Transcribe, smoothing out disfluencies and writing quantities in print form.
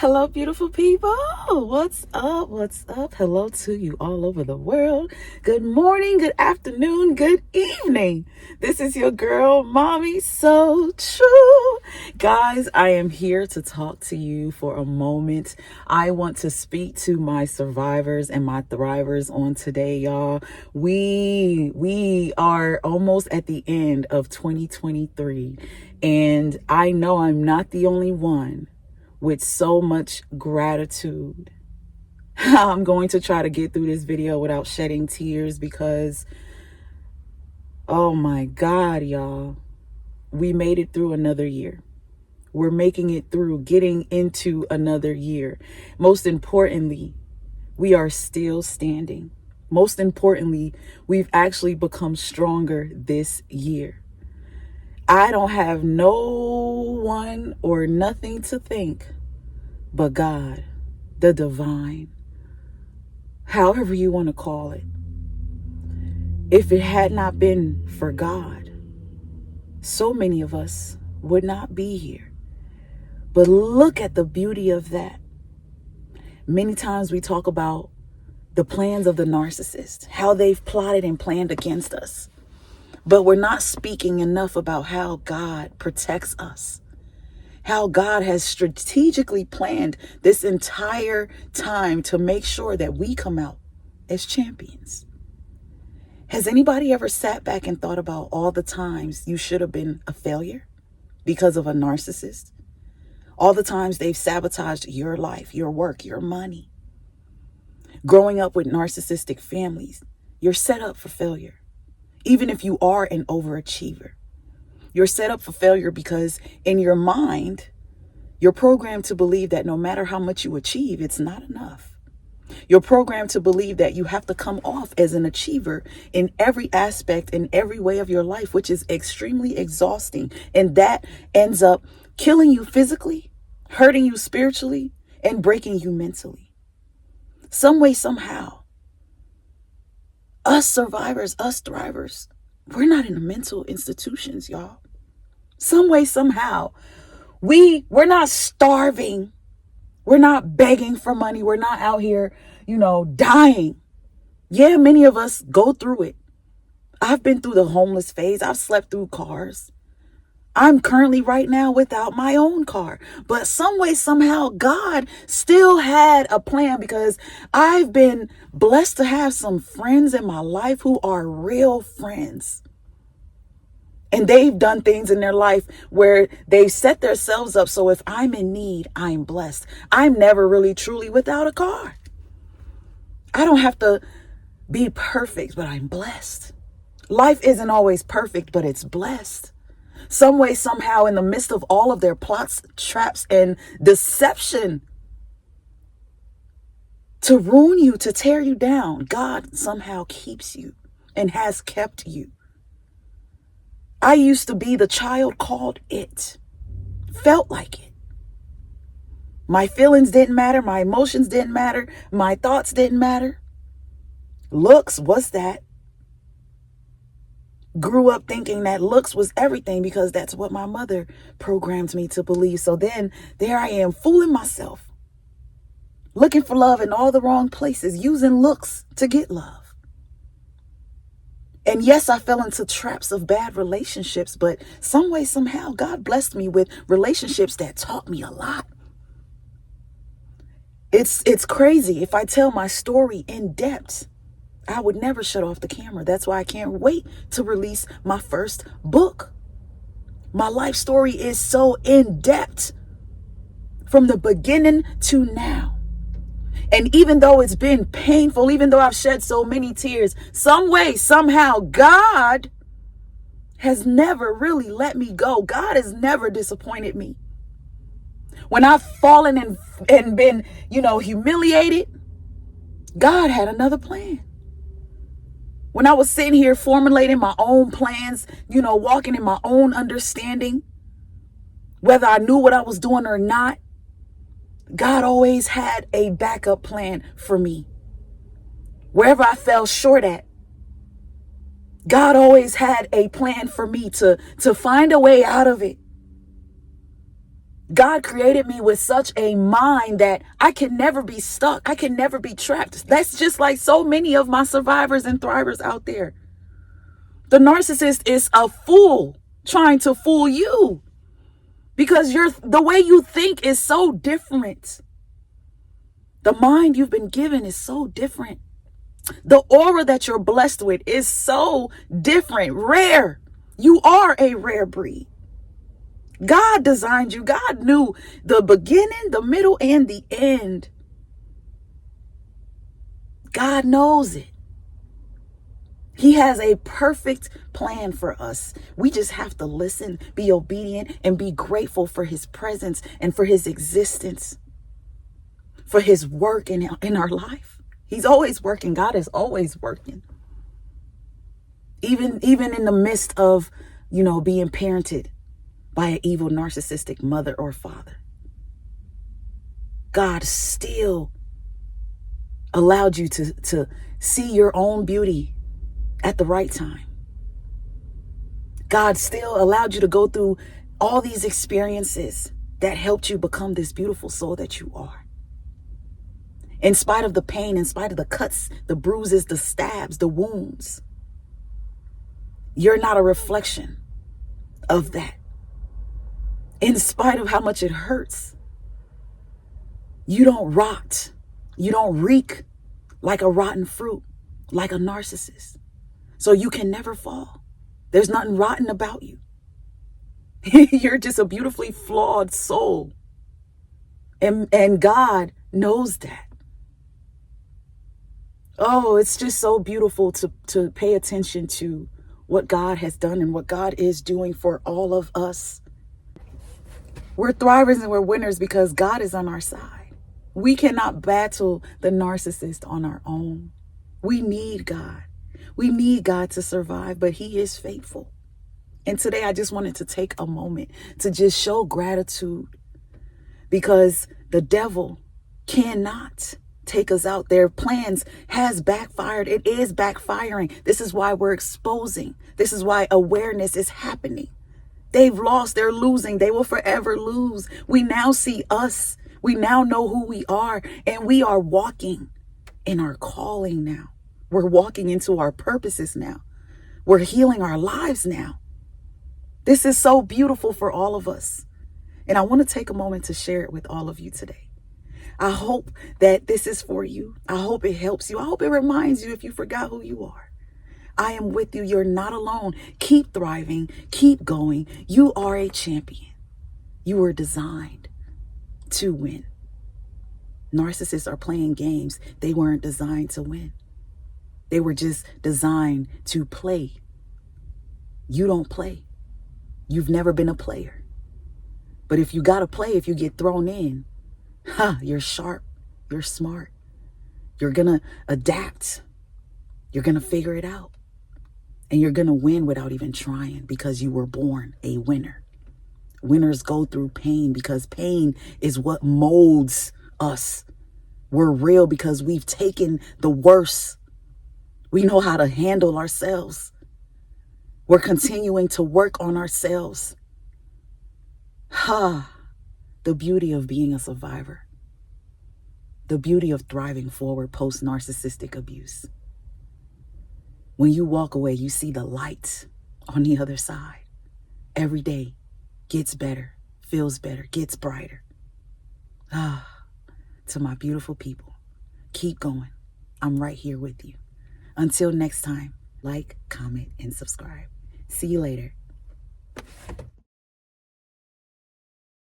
Hello, beautiful people. What's up? What's up? Hello to you all over the world. Good morning, good afternoon, good evening. This is your girl, Mommy So True. Guys, I am here to talk to you for a moment. I want to speak to my survivors and my thrivers on today, y'all. We are almost at the end of 2023, and I know I'm not the only one with so much gratitude. I'm going to try to get through this video without shedding tears because, oh my God, y'all, we made it through another year. We're making it through, getting into another year. Most importantly, we are still standing. Most importantly, we've actually become stronger this year. I don't have no one or nothing to thank but God, the divine, however you want to call it. If it had not been for God, so many of us would not be here. But look at the beauty of that. Many times we talk about the plans of the narcissist, how they've plotted and planned against us. But we're not speaking enough about how God protects us. How God has strategically planned this entire time to make sure that we come out as champions. Has anybody ever sat back and thought about all the times you should have been a failure because of a narcissist? All the times they've sabotaged your life, your work, your money. Growing up with narcissistic families, you're set up for failure. Even if you are an overachiever. You're set up for failure because in your mind, you're programmed to believe that no matter how much you achieve, it's not enough. You're programmed to believe that you have to come off as an achiever in every aspect, in every way of your life, which is extremely exhausting. And that ends up killing you physically, hurting you spiritually, and breaking you mentally. Some way, somehow, us survivors, us thrivers, we're not in the mental institutions, y'all. Some way, somehow, we're not starving. We're not begging for money. We're not out here, dying. Yeah, many of us go through it. I've been through the homeless phase. I've slept through cars. I'm currently right now without my own car. But some way, somehow, God still had a plan because I've been blessed to have some friends in my life who are real friends. And they've done things in their life where they've set themselves up. So if I'm in need, I'm blessed. I'm never really truly without a car. I don't have to be perfect, but I'm blessed. Life isn't always perfect, but it's blessed. Some way, somehow, in the midst of all of their plots, traps, and deception to ruin you, to tear you down, God somehow keeps you and has kept you. I used to be the child called it. Felt like it. My feelings didn't matter. My emotions didn't matter. My thoughts didn't matter. Looks, what's that? Grew up thinking that looks was everything because that's what my mother programmed me to believe. So then there I am fooling myself, looking for love in all the wrong places, using looks to get love. And yes, I fell into traps of bad relationships, but some way, somehow, God blessed me with relationships that taught me a lot. It's crazy. If I tell my story in depth, I would never shut off the camera. That's why I can't wait to release my first book. My life story is so in depth from the beginning to now. And even though it's been painful, even though I've shed so many tears, some way, somehow, God has never really let me go. God has never disappointed me. When I've fallen and been, humiliated, God had another plan. When I was sitting here formulating my own plans, walking in my own understanding, whether I knew what I was doing or not, God always had a backup plan for me. Wherever I fell short at, God always had a plan for me to find a way out of it. God created me with such a mind that I can never be stuck. I can never be trapped. That's just like so many of my survivors and thrivers out there. The narcissist is a fool trying to fool you because the way you think is so different. The mind you've been given is so different. The aura that you're blessed with is so different, rare. You are a rare breed. God designed you. God knew the beginning, the middle, and the end. God knows it. He has a perfect plan for us. We just have to listen, be obedient, and be grateful for his presence and for his existence, for his work in our life. He's always working. God is always working. Even in the midst of, being parented by an evil narcissistic mother or father, God still allowed you to see your own beauty at the right time. God still allowed you to go through all these experiences that helped you become this beautiful soul that you are. In spite of the pain, in spite of the cuts, the bruises, the stabs, the wounds, you're not a reflection of that. In spite of how much it hurts, you don't rot. You don't reek like a rotten fruit, like a narcissist. So you can never fall. There's nothing rotten about you. You're just a beautifully flawed soul. And God knows that. Oh, it's just so beautiful to pay attention to what God has done and what God is doing for all of us. We're thrivers and we're winners because God is on our side. We cannot battle the narcissist on our own. We need God. We need God to survive, but he is faithful. And today I just wanted to take a moment to just show gratitude because the devil cannot take us out. Their plans has backfired. It is backfiring. This is why we're exposing. This is why awareness is happening. They've lost. They're losing. They will forever lose. We now see us. We now know who we are, and we are walking in our calling now. We're walking into our purposes now. We're healing our lives now. This is so beautiful for all of us. And I want to take a moment to share it with all of you today. I hope that this is for you. I hope it helps you. I hope it reminds you if you forgot who you are. I am with you. You're not alone. Keep thriving. Keep going. You are a champion. You were designed to win. Narcissists are playing games. They weren't designed to win. They were just designed to play. You don't play. You've never been a player. But if you got to play, if you get thrown in, you're sharp. You're smart. You're going to adapt. You're going to figure it out. And you're going to win without even trying because you were born a winner. Winners go through pain because pain is what molds us. We're real because we've taken the worst. We know how to handle ourselves. We're continuing to work on ourselves. The beauty of being a survivor. The beauty of thriving forward post-narcissistic abuse. When you walk away, you see the light on the other side. Every day gets better, feels better, gets brighter. To my beautiful people, keep going. I'm right here with you. Until next time, like, comment, and subscribe. See you later.